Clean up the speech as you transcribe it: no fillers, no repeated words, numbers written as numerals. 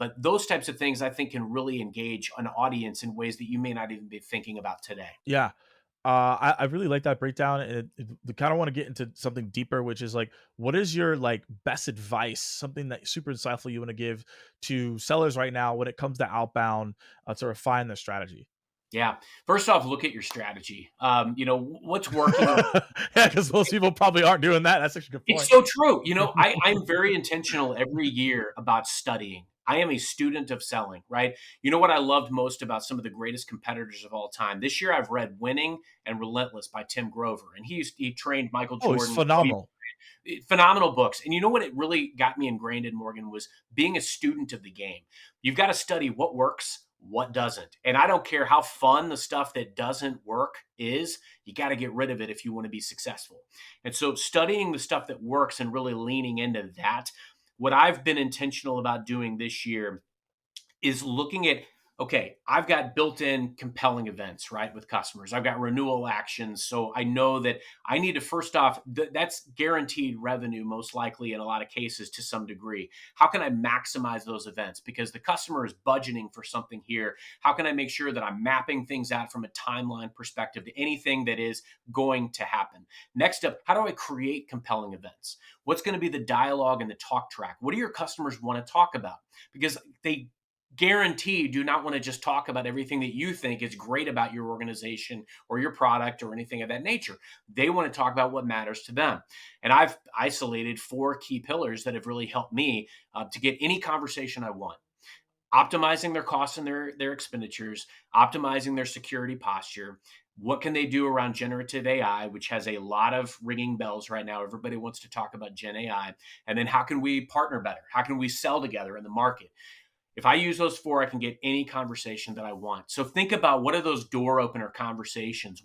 But those types of things I think can really engage an audience in ways that you may not even be thinking about today. Yeah. I really like that breakdown, and kind of want to get into something deeper, which is like, what is your like best advice, something that super insightful you want to give to sellers right now when it comes to outbound to refine their strategy? Yeah. First off, look at your strategy. What's working. Yeah, because most people probably aren't doing that. That's actually a good It's point. so true. I'm very intentional every year about studying. I am a student of selling, right? You know what I loved most about some of the greatest competitors of all time? This year I've read Winning and Relentless by Tim Grover, and he trained Michael Oh, he's Jordan, Kobe. phenomenal. Phenomenal books. And you know what it really got me ingrained in, Morgan, was being a student of the game. You've got to study what works, what doesn't. And I don't care how fun the stuff that doesn't work is, you got to get rid of it if you want to be successful. And so studying the stuff that works and really leaning into that, what I've been intentional about doing this year is looking at, okay, I've got built-in compelling events, right, with customers. I've got renewal actions, so I know that I need to, first off, that's guaranteed revenue most likely in a lot of cases to some degree. How can I maximize those events? Because the customer is budgeting for something here. How can I make sure that I'm mapping things out from a timeline perspective to anything that is going to happen? Next up, how do I create compelling events? What's going to be the dialogue and the talk track? What do your customers want to talk about? Because they guarantee do not want to just talk about everything that you think is great about your organization or your product or anything of that nature. They want to talk about what matters to them. And I've isolated 4 key pillars that have really helped me to get any conversation I want. Optimizing their costs and their expenditures, optimizing their security posture. What can they do around generative AI, which has a lot of ringing bells right now? Everybody wants to talk about Gen AI. And then how can we partner better? How can we sell together in the market? If I use those 4, I can get any conversation that I want. So think about, what are those door opener conversations?